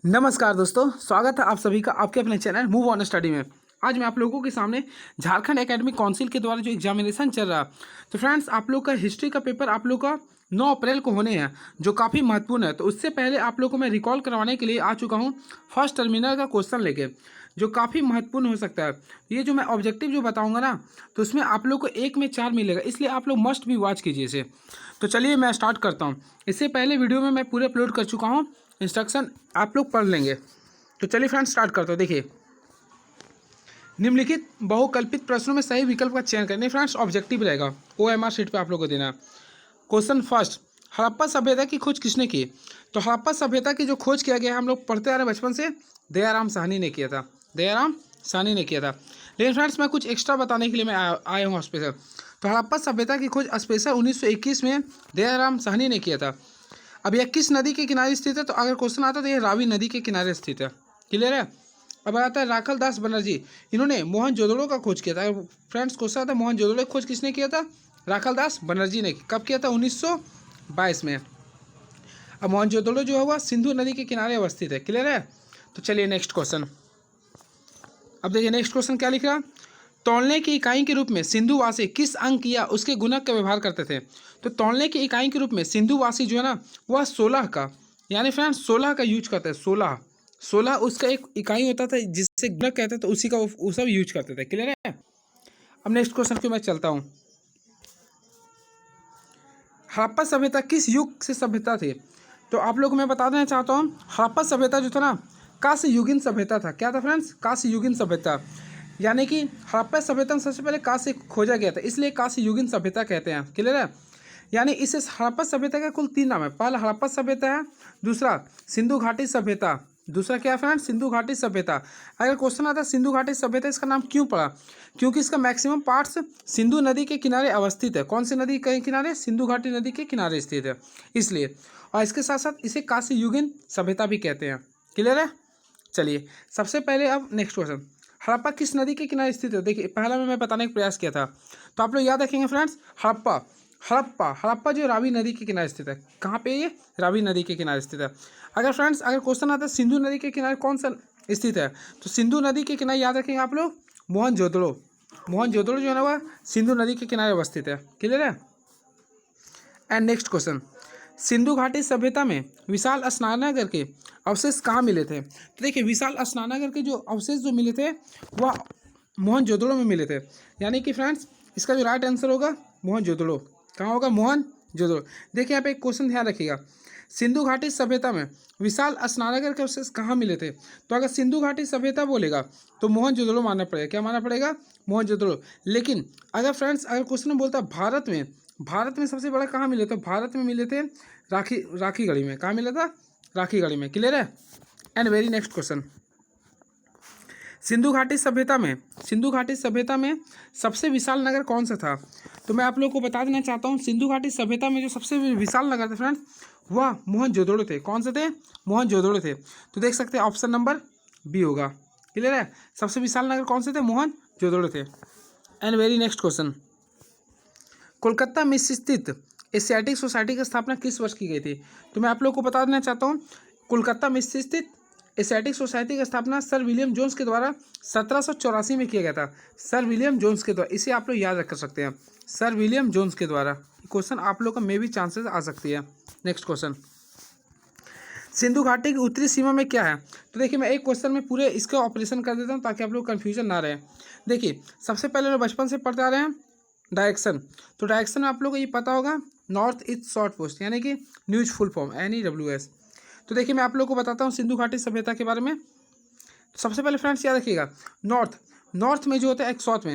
नमस्कार दोस्तों, स्वागत है आप सभी का आपके अपने चैनल मूव ऑन स्टडी में। आज मैं आप लोगों के सामने झारखंड एकेडमिक काउंसिल के द्वारा जो एग्जामिनेशन चल रहा है, तो फ्रेंड्स आप लोग का हिस्ट्री का पेपर आप लोग का 9 अप्रैल को होने हैं, जो काफ़ी महत्वपूर्ण है। तो उससे पहले आप लोगों को मैं रिकॉल करवाने के लिए आ चुका हूँ फर्स्ट टर्मिनल का क्वेश्चन लेके, जो काफ़ी महत्वपूर्ण हो सकता है। ये जो मैं ऑब्जेक्टिव जो बताऊँगा ना, तो उसमें आप लोग को 1 में 4 मिलेगा, इसलिए आप लोग मस्ट भी वॉच कीजिए इसे। तो चलिए मैं स्टार्ट करता हूँ। इससे पहले वीडियो में मैं पूरे अपलोड कर चुका हूँ, इंस्ट्रक्शन आप लोग पढ़ लेंगे। तो चलिए फ्रेंड्स स्टार्ट करते हो। देखिए, निम्नलिखित बहुकल्पित प्रश्नों में सही विकल्प का चयन करने। फ्रेंड्स ऑब्जेक्टिव रहेगा, OMR शीट पे आप लोग को देना। क्वेश्चन फर्स्ट, हड़प्पा सभ्यता की खोज किसने की? तो हड़प्पा सभ्यता की जो खोज किया गया है, हम लोग पढ़ते आ रहे हैं बचपन से, दयाराम साहनी ने किया था। दयाराम साहनी ने किया था। लेकिन फ्रेंड्स मैं कुछ एक्स्ट्रा बताने के लिए मैं आया हूँ स्पेशल। तो हड़प्पा सभ्यता की खोज स्पेशल 1921 में दयाराम साहनी ने किया था। अब यह किस नदी के किनारे स्थित है? तो अगर क्वेश्चन आता है तो यह रावी नदी के किनारे स्थित है। क्लियर है। अब आता है राखल दास बनर्जी, इन्होंने मोहनजोदड़ो का खोज किया था। फ्रेंड्स क्वेश्चन आता है मोहनजोदड़ो की खोज किसने किया था? राखल दास बनर्जी ने। कब किया था? 1922 में। अब मोहनजोदड़ो जो है वह सिंधु नदी के किनारे अवस्थित है। क्लियर है। तो चलिए नेक्स्ट क्वेश्चन। अब देखिए नेक्स्ट क्वेश्चन क्या लिख रहा, तौलने की इकाई के रूप में सिंधुवासी किस अंक या उसके गुणक का व्यवहार करते थे? तो तौलने की इकाई के रूप में सिंधुवासी जो है ना, वह 16 का, यानी फ्रेंड्स 16 का यूज करते हैं। 16 उसका एक इकाई होता था जिससे गुणक कहते थे, तो उसी का वो सब यूज करते थे। क्लियर है। अब नेक्स्ट क्वेश्चन की मैं चलता हूँ। हड़प्पा सभ्यता किस युग से सभ्यता थी? तो आप लोग को मैं बता देना चाहता हूँ, हड़प्पा सभ्यता जो था ना, कांस्य युगीन सभ्यता था। क्या था फ्रेंड्स? कांस्य युगीन सभ्यता। यानी कि हड़प्पा सभ्यता में सबसे पहले कांस्य खोजा गया था, इसलिए कांस्य युगीन सभ्यता कहते हैं। क्लियर है। यानी इसे हड़प्पा सभ्यता का कुल 3 नाम है। पहला हड़प्पा सभ्यता है, दूसरा सिंधु घाटी सभ्यता, दूसरा क्या है फ्रेंड्स? सिंधु घाटी सभ्यता। अगर क्वेश्चन आता है सिंधु घाटी सभ्यता, इसका नाम क्यों पड़ा? क्योंकि इसका मैक्सिमम पार्ट्स सिंधु नदी के किनारे अवस्थित है। कौन सी नदी के किनारे? सिंधु घाटी नदी के किनारे स्थित है, इसलिए। और इसके साथ साथ इसे कांस्य युगीन सभ्यता भी कहते हैं। क्लियर है। चलिए सबसे पहले अब नेक्स्ट क्वेश्चन, हड़प्पा किस नदी के किनारे स्थित है? देखिए पहला में मैं बताने का प्रयास किया था, तो आप लोग याद रखेंगे फ्रेंड्स, हड़प्पा हड़प्पा हड़प्पा जो रावी नदी के किनारे स्थित है। कहाँ पे? ये रावी नदी के किनारे स्थित है। अगर फ्रेंड्स अगर क्वेश्चन आता है सिंधु नदी के किनारे कौन सा स्थित है, तो सिंधु नदी के किनारे याद रखेंगे आप लोग, मोहनजोदड़ो। मोहनजोदड़ो जो है ना वह सिंधु नदी के किनारे अवस्थित है। क्लियर है। एंड नेक्स्ट क्वेश्चन, सिंधु घाटी सभ्यता में विशाल स्नानागार के अवशेष कहाँ मिले थे? तो देखिए विशाल स्नानागार के जो अवशेष जो मिले थे वह मोहनजोदड़ो में मिले थे। यानी कि फ्रेंड्स इसका जो राइट आंसर होगा मोहनजोदड़ो। कहाँ होगा? मोहनजोदड़ो। देखिए यहाँ पे एक क्वेश्चन ध्यान रखिएगा, सिंधु घाटी सभ्यता में विशाल स्नानागार के अवशेष कहाँ मिले थे? तो अगर सिंधु घाटी सभ्यता बोलेगा तो मोहनजोदड़ो मानना पड़ेगा। क्या मानना पड़ेगा? मोहनजोदड़ो। लेकिन अगर फ्रेंड्स अगर क्वेश्चन में बोलता भारत में सबसे बड़ा कहाँ मिले? तो भारत में मिले थे राखीगढ़ी में। कहाँ मिला था? राखीगढ़ी में। क्लियर है। And very next question, Sindhu घाटी सभ्यता में सबसे विशाल नगर कौन सा था? तो मैं आप लोग को बता देना चाहता हूँ, सिंधु घाटी सभ्यता में जो सबसे विशाल नगर थे फ्रेंड्स, वह मोहनजोदड़ो थे। कौन से थे? मोहनजोदड़ो थे। तो देख सकते हैं ऑप्शन नंबर बी होगा। क्लियर है। सबसे विशाल नगर कौन से थे? मोहनजोदड़ो थे। And very next question, Kolkata में स्थित एशियाटिक सोसाइटी की स्थापना किस वर्ष की गई थी? तो मैं आप लोग को बता देना चाहता हूँ, कोलकाता में स्थित एशियाटिक सोसाइटी की स्थापना सर विलियम जोन्स के द्वारा 1784 में किया गया था। सर विलियम जोन्स के द्वारा, इसे आप लोग याद रख सकते हैं, सर विलियम जोन्स के द्वारा। क्वेश्चन आप लोग का मे भी चांसेस आ सकती है। नेक्स्ट क्वेश्चन, सिंधु घाटी की उत्तरी सीमा में क्या है? तो देखिए मैं एक क्वेश्चन में पूरे इसका ऑपरेशन कर देता हूँ ताकि आप लोग कन्फ्यूजन ना रहे। देखिए सबसे पहले लोग बचपन से पढ़ते आ रहे हैं डायरेक्शन, तो डायरेक्शन में आप लोग को ये पता होगा, नॉर्थ ईस्ट शॉर्ट पोस्ट, यानी कि न्यूज फुल फॉर्म NEWS। तो देखिए मैं आप लोग को बताता हूँ सिंधु घाटी सभ्यता के बारे में। सबसे पहले फ्रेंड्स याद रखिएगा, नॉर्थ में जो होता है एक साउथ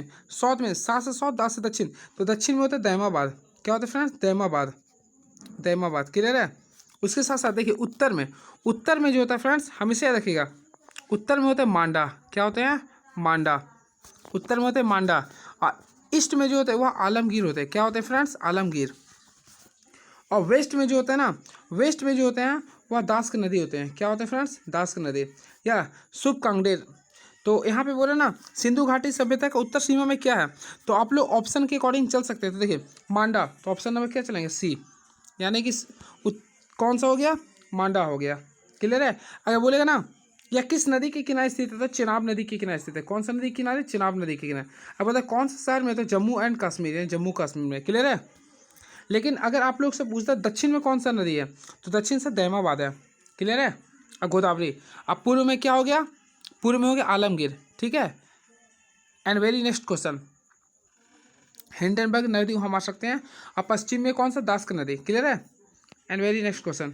में सात से साउथ, दास से दक्षिण, तो दक्षिण में होता है दैमाबाद। क्या होता है फ्रेंड्स? दैमाबाद। क्लियर है। उसके साथ साथ देखिए उत्तर में जो होता है फ्रेंड्स, हमेशा याद रखिएगा, उत्तर में होता है मांडा। क्या होते हैं? मांडा। उत्तर में होते हैं मांडा। और ईस्ट में जो होता है वह आलमगीर होते हैं। क्या होते हैं फ्रेंड्स? आलमगीर। और वेस्ट में जो होता है ना, वेस्ट में जो होते हैं वह दास नदी होते हैं। क्या होते हैं फ्रेंड्स? दास नदी या शुभ कांगडेर। तो यहाँ पे बोले ना सिंधु घाटी सभ्यता का उत्तर सीमा में क्या है, तो आप लोग ऑप्शन के अकॉर्डिंग चल सकते हैं। तो देखिए मांडा, तो ऑप्शन नंबर क्या चलेंगे? सी, यानी कि कौन सा हो गया? मांडा हो गया। क्लियर है। अगर बोलेगा ना यह किस नदी के किनारे स्थित है, तो चिनाब नदी के किनारे स्थित है। कौन सा नदी के किनारे? चिनाब नदी के किनारे। अब बता कौन सा शहर में? तो जम्मू एंड कश्मीर है, जम्मू कश्मीर में। क्लियर है। लेकिन अगर आप लोग से पूछता है दक्षिण में कौन सा नदी है, तो दक्षिण से दहमाबाद है। क्लियर है। अब गोदावरी। अब पूर्व में क्या हो गया? पूर्व में हो गया आलमगीर। ठीक है। And very next question, Hindenburg नदी हम आ सकते हैं। अब पश्चिम में कौन सा? दास्क नदी। क्लियर है। And very next question,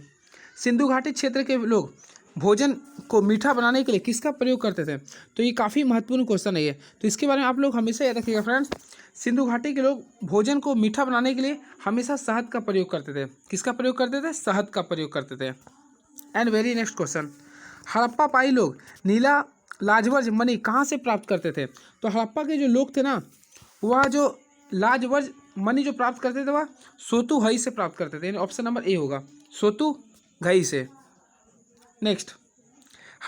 Sindhu घाटी क्षेत्र के लोग भोजन को मीठा बनाने के लिए किसका प्रयोग करते थे? तो ये काफ़ी महत्वपूर्ण क्वेश्चन है ये, तो इसके बारे में आप लोग हमेशा याद रखिएगा फ्रेंड्स। सिंधु घाटी के लोग भोजन को मीठा बनाने के लिए हमेशा शहद का प्रयोग करते थे। किसका प्रयोग करते थे? शहद का प्रयोग करते थे। And very next question, Harappa पाई लोग नीला लाजवर्ज मणि कहाँ से प्राप्त करते थे? तो हड़प्पा के जो लोग थे ना, वह जो लाजवर्ज मणि जो प्राप्त करते थे वह सोतु घई से प्राप्त करते थे। यानी ऑप्शन नंबर ए होगा, सोतु घई से। नेक्स्ट,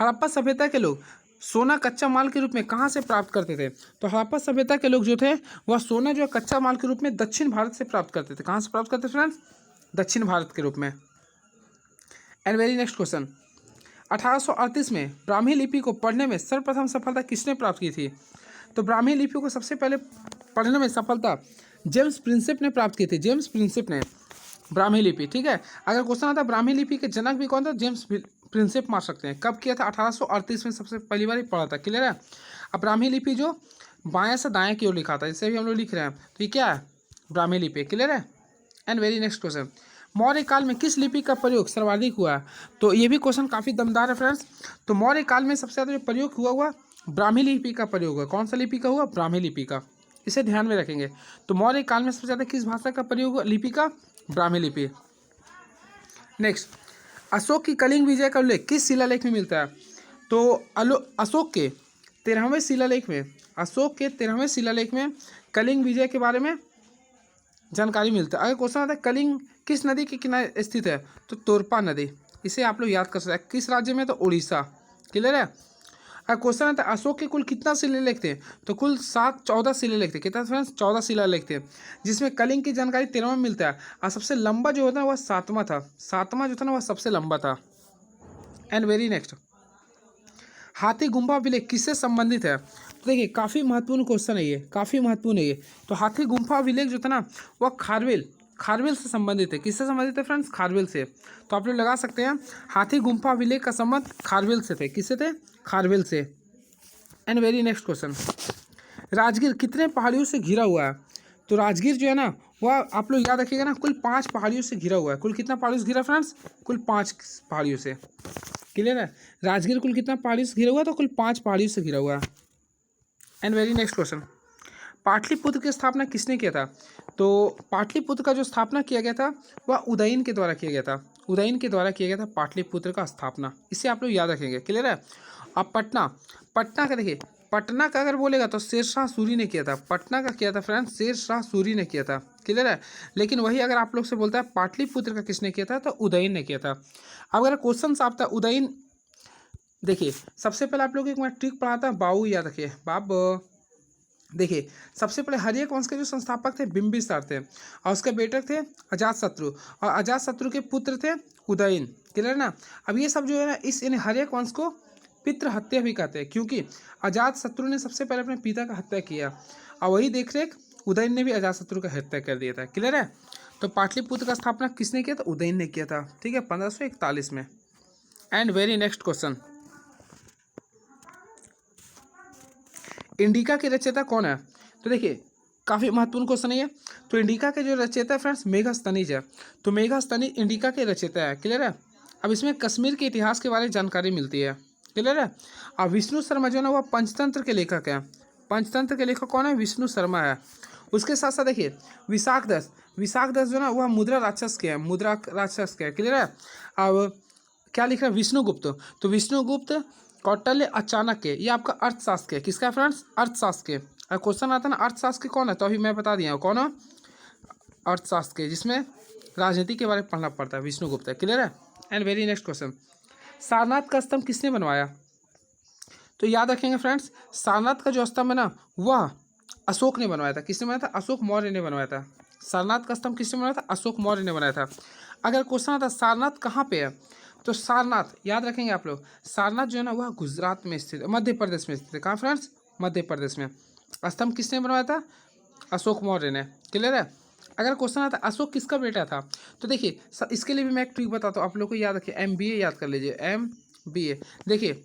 हड़प्पा सभ्यता के लोग सोना कच्चा माल के रूप में कहाँ से प्राप्त करते थे? तो हड़प्पा सभ्यता के लोग जो थे वह सोना जो है कच्चा माल के रूप में दक्षिण भारत से प्राप्त करते थे। कहाँ से प्राप्त करते थे फ्रेंड्स? दक्षिण भारत के रूप में। एंड वेरी नेक्स्ट क्वेश्चन, 1838 में ब्राह्मी लिपि को पढ़ने में सर्वप्रथम सफलता किसने प्राप्त की थी? तो ब्राह्मी लिपि को सबसे पहले पढ़ने में सफलता जेम्स प्रिंसेप ने प्राप्त की थी। जेम्स प्रिंसेप ने ब्राह्मी लिपि। ठीक है। अगर क्वेश्चन आता है ब्राह्मी लिपि के जनक भी कौन था? जेम्स प्रिंसेप मार सकते हैं। कब किया था? 1838 में सबसे पहली बार पढ़ा था। क्लियर है। अब ब्राह्मी लिपि जो बाएं से दाएं की ओर लिखा था, इसे भी हम लोग लिख रहे हैं, तो ये क्या है? ब्राह्मी लिपि। क्लियर है। And very next question, Maurya काल में किस लिपि का प्रयोग सर्वाधिक हुआ? तो ये भी क्वेश्चन काफ़ी दमदार है फ्रेंड्स। तो मौर्य काल में सबसे ज़्यादा जो प्रयोग हुआ ब्राह्मी लिपि का प्रयोग हुआ। कौन सा लिपि का हुआ? ब्राह्मी लिपि का। इसे ध्यान में रखेंगे। तो मौर्य काल में सबसे ज़्यादा किस भाषा का प्रयोग हुआ? लिपि का, ब्राह्मी लिपि। नेक्स्ट, अशोक की कलिंग विजय का उल्लेख किस शिलालेख में मिलता है? तो अशोक के 13वें शिलालेख में, अशोक के 13वें शिलालेख में कलिंग विजय के बारे में जानकारी मिलता है। अगर क्वेश्चन आता है कलिंग किस नदी के किनारे स्थित है? तो तोरपा नदी। इसे आप लोग याद कर सकते हैं। किस राज्य में? तो उड़ीसा। क्लियर है। अगर क्वेश्चन आता है अशोक के कुल कितना शिलालेख थे? तो कुल 14 शिलालेख थे। कितना फ्रेंड्स? 14 शिलालेख थे, जिसमें कलिंग की जानकारी 13वां में मिलता है। और सबसे लंबा जो होता है वह 7वां था। 7वां जो था ना वह सबसे लंबा था। एंड वेरी नेक्स्ट, हाथी गुम्फा अभिलेख किससे संबंधित है? तो देखिए काफ़ी महत्वपूर्ण क्वेश्चन है ये, काफ़ी महत्वपूर्ण है ये। तो हाथी गुम्फा अभिलेख जो था ना वह खारवेल से संबंधित है। किससे संबंधित है फ्रेंड्स? खारवेल से। तो आप लोग लगा सकते हैं हाथी गुम्फा अभिलेख का संबंध खारवेल से थे। किससे थे? खारवेल से। And very next question, Rajgir कितने पहाड़ियों से घिरा हुआ है? तो राजगीर जो है ना वह आप लोग याद रखिएगा ना, कुल 5 पहाड़ियों से घिरा हुआ है। कुल कितना पहाड़ियों से घिरा फ्रेंड्स? कुल 5 पहाड़ियों से। क्लियर है। राजगीर कुल कितना पहाड़ियों से घिरा हुआ है? तो कुल 5 पहाड़ियों से घिरा हुआ है। And very next question, Pataliputra की स्थापना किसने किया था? तो पाटलिपुत्र का जो स्थापना किया गया था वह उदयन के द्वारा किया गया था। उदयन के द्वारा किया गया था पाटलिपुत्र का स्थापना। इसे आप लोग याद रखेंगे। क्लियर है। अब पटना का देखिए, पटना का अगर बोलेगा तो शेरशाह सूरी ने किया था। पटना का किया था फ्रेंड्स, शेरशाह सूरी ने किया था। क्लियर है। लेकिन वही अगर आप लोग से बोलता है पाटलिपुत्र का किसने किया था? तो उदयन ने किया था। अब अगर क्वेश्चन आपका उदयन, देखिए सबसे पहले आप लोग एक मैं ट्रिक पढ़ाता है, बाबू याद रखिए। बाब देखिए सबसे पहले हर्यक वंश के जो संस्थापक थे बिंबिसार थे, और उसके बेटे थे अजातशत्रु, और अजातशत्रु के पुत्र थे उदयन। क्लियर ना। अब ये सब जो है ना इस इन हर्यक वंश को पितृ हत्या भी कहते हैं, क्योंकि अजातशत्रु ने सबसे पहले अपने पिता का हत्या किया, और वही देख रेख उदयन ने भी अजातशत्रु का हत्या कर दिया था। क्लियर है। तो पाटलिपुत्र का स्थापना किसने किया था? उदयन ने किया था। ठीक है, 1541 में। And very next question, indica के रचयिता कौन है? तो देखिए काफ़ी महत्वपूर्ण क्वेश्चन है ये। तो इंडिका के जो रचयिता है फ्रेंड्स मेगास्थनीज है। तो मेगास्थनीज इंडिका के रचयिता है। क्लियर है। अब इसमें कश्मीर के इतिहास के बारे में जानकारी मिलती है। क्लियर है। अब विष्णु शर्मा जो है ना वह पंचतंत्र के लेखक हैं। पंचतंत्र के लेखक कौन है? विष्णु शर्मा है। उसके साथ साथ देखिए विशाख दस जो है ना वह मुद्रा राक्षस के हैं। मुद्रा राक्षस के हैं। क्लियर है। अब क्या लिख रहा है? विष्णुगुप्त। तो विष्णुगुप्त, कौटिल्य, चाणक्य, ये आपका अर्थशास्त्र है। किसका फ्रेंड्स? अर्थशास्त्र के। अगर क्वेश्चन आता है ना अर्थशास्त्र के कौन है, तो अभी मैं बता दिया हूँ कौन है अर्थशास्त्र के, जिसमें राजनीति के बारे में पढ़ना पड़ता है। विष्णुगुप्त है। क्लियर है। And very next question, Sarnath का स्तंभ किसने बनवाया? तो याद रखेंगे फ्रेंड्स, सारनाथ का जो स्तंभ है ना वह अशोक ने बनवाया था। किसने बनाया था? अशोक मौर्य ने बनवाया था। सारनाथ का स्तंभ किसने बनाया था? अशोक मौर्य ने बनाया था। अगर क्वेश्चन आता है सारनाथ कहाँ पे है, तो सारनाथ याद रखेंगे आप लोग। सारनाथ जो है ना वह गुजरात में स्थित, मध्य प्रदेश में स्थित है। कहाँ फ्रेंड्स? मध्य प्रदेश में। स्तंभ किसने बनवाया था? अशोक मौर्य ने। क्लियर है? अगर क्वेश्चन आता अशोक किसका बेटा था, तो देखिए इसके लिए भी मैं एक ट्रिक बताता हूँ आप लोग को, याद रखिए। MBA याद कर लीजिए, MBA। देखिए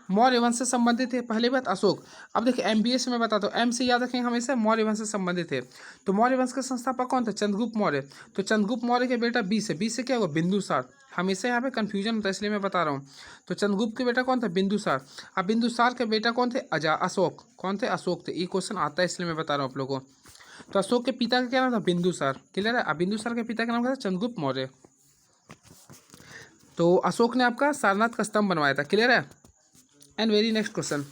मौर्य वंश से संबंधित है, पहली बात अशोक। अब देखिए MBA से मैं बताता हूँ, M से याद रखेंगे हमेशा मौर्य वंश से संबंधित है। तो मौर्य वंश का संस्थापक कौन था? चंद्रगुप्त मौर्य। तो चंद्रगुप्त मौर्य के बेटा B से, B से क्या होगा? बिंदुसार। हमेशा यहाँ पे कंफ्यूजन होता है इसलिए मैं बता रहा हूँ। तो चंद्रगुप्त के बेटा कौन था? बिंदुसार। अब बिंदुसार के बेटा कौन थे? अशोक। कौन थे? अशोक थे। ये क्वेश्चन आता है इसलिए मैं बता रहा हूँ आप लोगों को। तो अशोक के पिता का क्या नाम था? बिंदुसार। क्लियर है? अब बिंदुसार के पिता का नाम क्या था? चंद्रगुप्त मौर्य। तो अशोक ने आपका सारनाथ का स्तंभ बनवाया था। क्लियर है? एंड वेरी नेक्स्ट क्वेश्चन,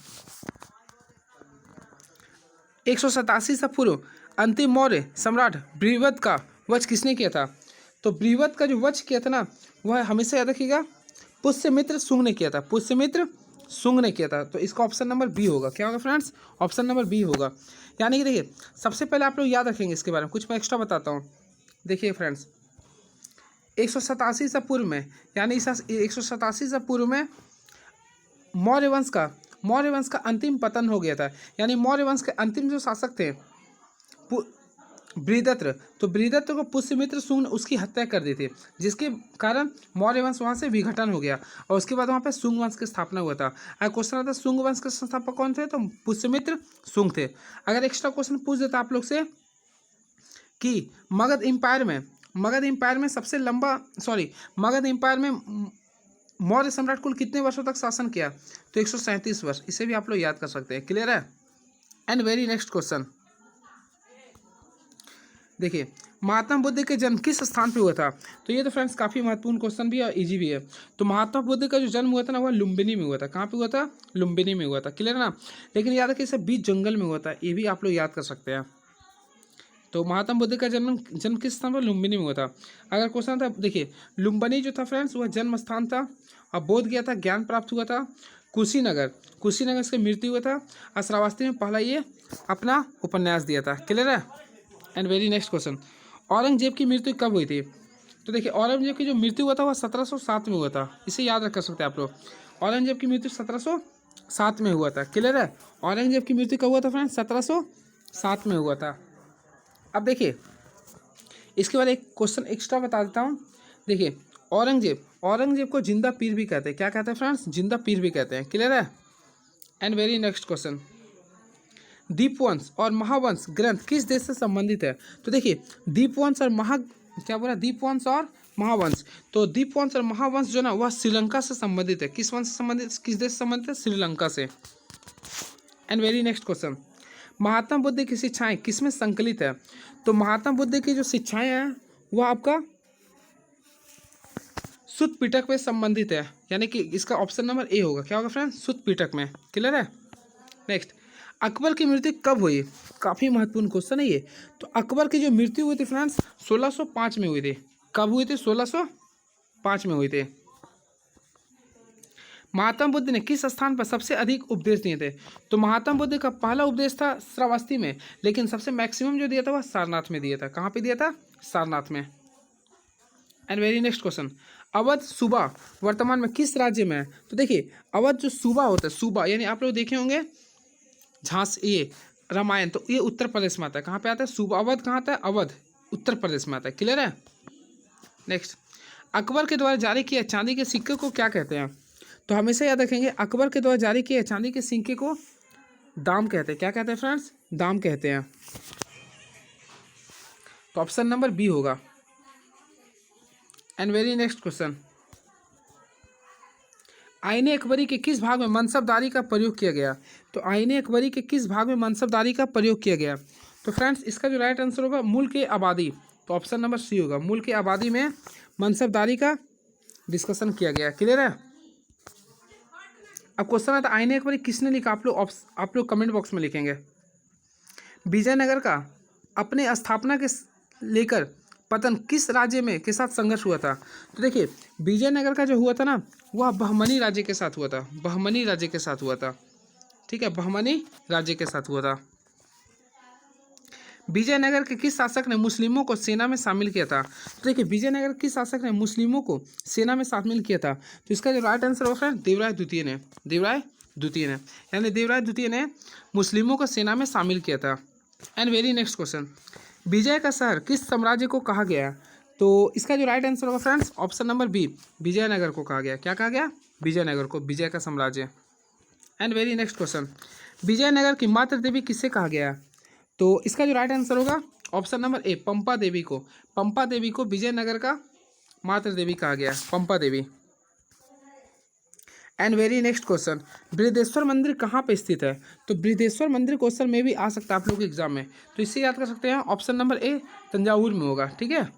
187 से पूर्व अंतिम मौर्य सम्राट बृहद का वध किसने किया था? तो बृहद का जो वध किया था ना, वह हमेशा याद रखिएगा पुष्यमित्र शुंग ने किया था। पुष्यमित्र शुंग ने किया था। तो इसका ऑप्शन नंबर बी होगा। क्या होगा फ्रेंड्स? ऑप्शन नंबर बी होगा। यानी कि देखिए सबसे पहले आप लोग याद रखेंगे इसके बारे में, कुछ मैं एक्स्ट्रा बताता हूँ। देखिए फ्रेंड्स 187 से पूर्व में, यानी 187 से पूर्व में मौर्य वंश का अंतिम पतन हो गया था। यानी मौर्य वंश के अंतिम जो शासक थे बृहदत्त, तो बृहदत्त को पुष्यमित्र शुंग ने उसकी हत्या कर दी थी, जिसके कारण मौर्य वंश वहाँ से विघटन हो गया और उसके बाद वहाँ पे शुंग वंश की स्थापना हुआ था। अगर क्वेश्चन आता शुंग वंश के संस्थापक कौन थे, तो पुष्यमित्र शुंग थे। अगर एक्स्ट्रा क्वेश्चन पूछ देता आप लोग से कि मगध एम्पायर में सबसे लंबा मगध एम्पायर में मौर्य सम्राट कुल कितने वर्षों तक शासन किया, तो 137 वर्ष। इसे भी आप लोग याद कर सकते हैं। क्लियर है? एंड वेरी नेक्स्ट क्वेश्चन, देखिए महात्मा बुद्ध के जन्म किस स्थान पे हुआ था? तो ये तो फ्रेंड्स काफ़ी महत्वपूर्ण क्वेश्चन भी है और इजी भी है। तो महात्मा बुद्ध का जो जन्म हुआ था ना, वह लुम्बिनी में हुआ था। कहाँ पे हुआ था? लुम्बिनी में हुआ था। क्लियर है ना? लेकिन याद रखिए इसे बीच जंगल में हुआ था, ये भी आप लोग याद कर सकते हैं। तो महात्मा बुद्ध का जन्म किस स्थान पर? लुम्बिनी में हुआ था। अगर क्वेश्चन था, देखिए लुम्बिनी जो था फ्रेंड्स वह जन्म स्थान था। अब बोध गया था, ज्ञान प्राप्त हुआ था। कुशीनगर इसकी मृत्यु हुआ था। और श्रावस्ती में पहला ये अपना उपन्यास दिया था। क्लियर है? And very next question, Aurangzeb की मृत्यु कब हुई थी? तो देखिए औरंगजेब की जो मृत्यु हुआ था वह 1707 में हुआ था। इसे याद रख सकते हैं आप लोग। औरंगजेब की मृत्यु 1707 में हुआ था। क्लियर है? औरंगजेब की मृत्यु कब हुआ था फ्रेंड्स? 1707 में हुआ था। अब देखिए इसके बाद एक क्वेश्चन एक्स्ट्रा बता देता हूँ। देखिए औरंगजेब को जिंदा पीर भी कहते हैं। क्या कहते हैं फ्रेंड्स? जिंदा पीर भी कहते हैं। क्लियर है? And very next question, Dipavamsa और महावंश ग्रंथ किस देश से संबंधित है? तो देखिए दीपवंश और दीपवंश और महावंश, तो दीपवंश और महावंश जो ना वह श्रीलंका से संबंधित है। किस वंश से संबंधित, किस देश से संबंधित है? श्रीलंका से। And very next question, Mahatma Buddha की शिक्षाएं किसमें संकलित है? तो महात्मा बुद्ध की जो शिक्षाएं हैं वह आपका सुत्त पिटक में संबंधित है। यानी कि इसका ऑप्शन नंबर ए होगा। क्या होगा फ्रेंड्स? सुत्त पिटक में। क्लियर है? नेक्स्ट, अकबर की मृत्यु कब हुई? काफ़ी महत्वपूर्ण क्वेश्चन है ये। तो अकबर की जो मृत्यु हुई थी फ्रेंड्स 1605 में हुई थी। कब हुई थी? 1605 में हुई थी। महात्मा बुद्ध ने किस स्थान पर सबसे अधिक उपदेश दिए थे? तो महात्मा बुद्ध का पहला उपदेश था श्रावस्ती में, लेकिन सबसे मैक्सिमम जो दिया था वह सारनाथ में दिया था। कहाँ पे दिया था? सारनाथ में। And very next question, Awadh सूबा वर्तमान में किस राज्य में है? तो देखिए अवध जो सूबा होता है, सूबा यानी आप लोग देखे होंगे ये रामायण, तो ये उत्तर प्रदेश में आता है। कहाँ पे आता है? सूबा। अवध कहाँ आता है? अवध उत्तर प्रदेश में आता है। क्लियर है? नेक्स्ट, अकबर के द्वारा जारी किए चांदी के सिक्के को क्या कहते हैं? तो हमेशा याद रखेंगे अकबर के द्वारा जारी किए चांदी के सिक्के को दाम कहते हैं। क्या कहते हैं फ्रेंड्स? दाम कहते हैं। तो ऑप्शन नंबर बी होगा। एंड वेरी नेक्स्ट क्वेश्चन, आईने अकबरी के किस भाग में मनसबदारी का प्रयोग किया गया? तो आईने अकबरी के किस भाग में मनसबदारी का प्रयोग किया गया? तो फ्रेंड्स इसका जो राइट आंसर होगा मुल्क की आबादी। तो ऑप्शन नंबर सी होगा। मुल्क की आबादी में मनसबदारी का डिस्कशन किया गया। क्लियर है? अब क्वेश्चन आता है आईने अकबरी किसने लिखा? आप लोग कमेंट बॉक्स में लिखेंगे। विजयनगर का अपने स्थापना के लेकर पतन किस राज्य में के साथ संघर्ष हुआ था? तो देखिए विजयनगर का जो हुआ था ना वह बहमनी राज्य के साथ हुआ था। बहमनी राज्य के साथ हुआ था। ठीक है, बहमनी राज्य के साथ हुआ था। विजयनगर के किस शासक ने मुस्लिमों को सेना में शामिल किया था? तो देखिए विजयनगर किस शासक ने मुस्लिमों को सेना में शामिल किया था? तो इसका जो राइट आंसर होगा फ्रेंड देवराय द्वितीय ने, देवराय द्वितीय ने, यानी देवराय द्वितीय ने मुस्लिमों को सेना में शामिल किया था। एंड वेरी नेक्स्ट क्वेश्चन, विजय का शहर किस साम्राज्य को कहा गया? तो इसका जो राइट आंसर होगा friends option number B, Vijayanagar को कहा गया। क्या कहा गया? विजयनगर को, विजय का साम्राज्य। And very next question, Vijayanagar की मातृ देवी किसे कहा गया? तो इसका जो राइट आंसर होगा option number A, Pampa Devi को, पंपा देवी को विजयनगर का मातृ देवी कहा गया, Pampa Devi. And very next question, Brihadeshwara मंदिर कहाँ पे स्थित है? तो बृहदेश्वर मंदिर क्वेश्चन में भी आ सकता है आप लोग के एग्जाम में, तो इससे याद कर सकते हैं ऑप्शन नंबर ए, तंजावुर में होगा। ठीक है।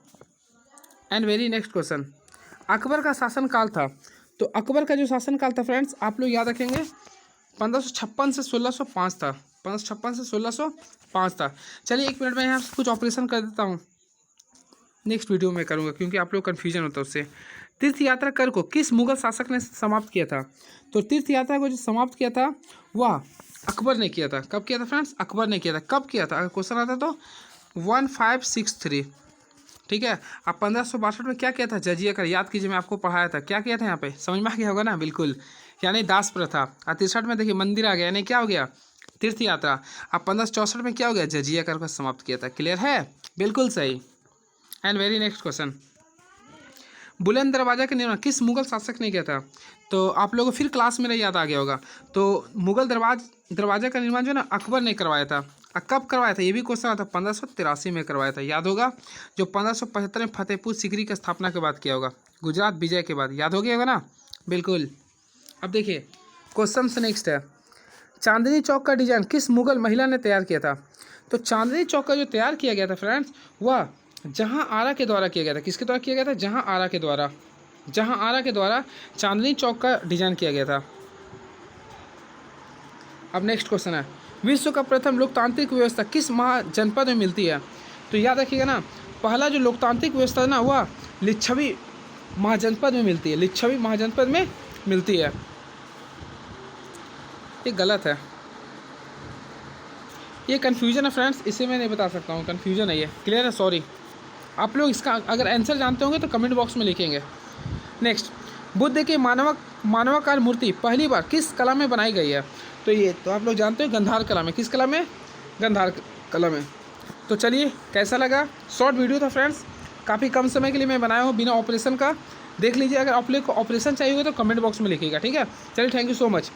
And very next question, Akbar का शासनकाल था। तो अकबर का जो शासनकाल था फ्रेंड्स आप लोग याद रखेंगे 1556 से 1605 था, 1556 से 1605 था। चलिए 1 मिनट में यहाँ कुछ ऑपरेशन कर देता हूँ, नेक्स्ट वीडियो में करूँगा क्योंकि आप लोग कन्फ्यूजन होता है उससे। तीर्थ यात्रा कर को किस मुगल शासक ने समाप्त किया था? तो तीर्थ यात्रा को जो समाप्त किया था वह अकबर ने किया था। कब किया था फ्रेंड्स? अकबर ने किया था। कब किया था? अगर क्वेश्चन आता तो 1563। ठीक है। अब 1562 में क्या किया था? जजिया कर, याद कीजिए मैं आपको पढ़ाया था। क्या किया था यहाँ पे? समझ में आ गया होगा ना? बिल्कुल, यानी दास प्रथा। और 63 में देखिए मंदिर आ गया, यानी क्या हो गया? तीर्थ यात्रा। अब 1564 में क्या हो गया? जजिया कर को समाप्त किया था। क्लियर है? बिल्कुल सही। एंड वेरी नेक्स्ट क्वेश्चन, बुलंद दरवाजा का निर्माण किस मुगल शासक ने किया था? तो आप लोगों को फिर क्लास में याद आ गया होगा। तो मुगल दरवाजा का निर्माण जो है ना अकबर ने करवाया था। कब करवाया था? ये भी क्वेश्चन आता, 1583 में करवाया था। याद होगा, जो 1575 में फतेहपुर सीकरी की स्थापना के बाद किया होगा, गुजरात विजय के बाद। याद हो गया होगा ना? बिल्कुल। अब देखिए क्वेश्चन से नेक्स्ट है, चांदनी चौक का डिजाइन किस मुगल महिला ने तैयार किया था? तो चांदनी चौक का जो तैयार किया गया था फ्रेंड्स वह जहां आरा के द्वारा किया गया था। किसके द्वारा किया गया था? जहां आरा के द्वारा, जहां आरा के द्वारा चांदनी चौक का डिजाइन किया गया था। अब नेक्स्ट क्वेश्चन है, विश्व का प्रथम लोकतांत्रिक व्यवस्था किस महाजनपद में मिलती है? तो याद रखिएगा ना, पहला जो लोकतांत्रिक व्यवस्था है ना वह लिच्छवी महाजनपद में मिलती है, लिच्छवी महाजनपद में मिलती है। ये गलत है, ये कन्फ्यूजन है फ्रेंड्स, इसे मैं नहीं बता सकता हूँ, कन्फ्यूजन है ये। क्लियर है? सॉरी। आप लोग इसका अगर आंसर जानते होंगे तो कमेंट बॉक्स में लिखेंगे। नेक्स्ट, बुद्ध की मानवाकार मूर्ति पहली बार किस कला में बनाई गई है? तो ये तो आप लोग जानते हो गंधार कला में। किस कला में? गंधार कला में। तो चलिए कैसा लगा? शॉर्ट वीडियो था फ्रेंड्स, काफ़ी कम समय के लिए मैं बनाया हूँ बिना ऑपरेशन का। देख लीजिए, अगर आप लोग को ऑपरेशन चाहिए होगा तो कमेंट बॉक्स में लिखिएगा। ठीक है, चलिए, थैंक यू सो मच।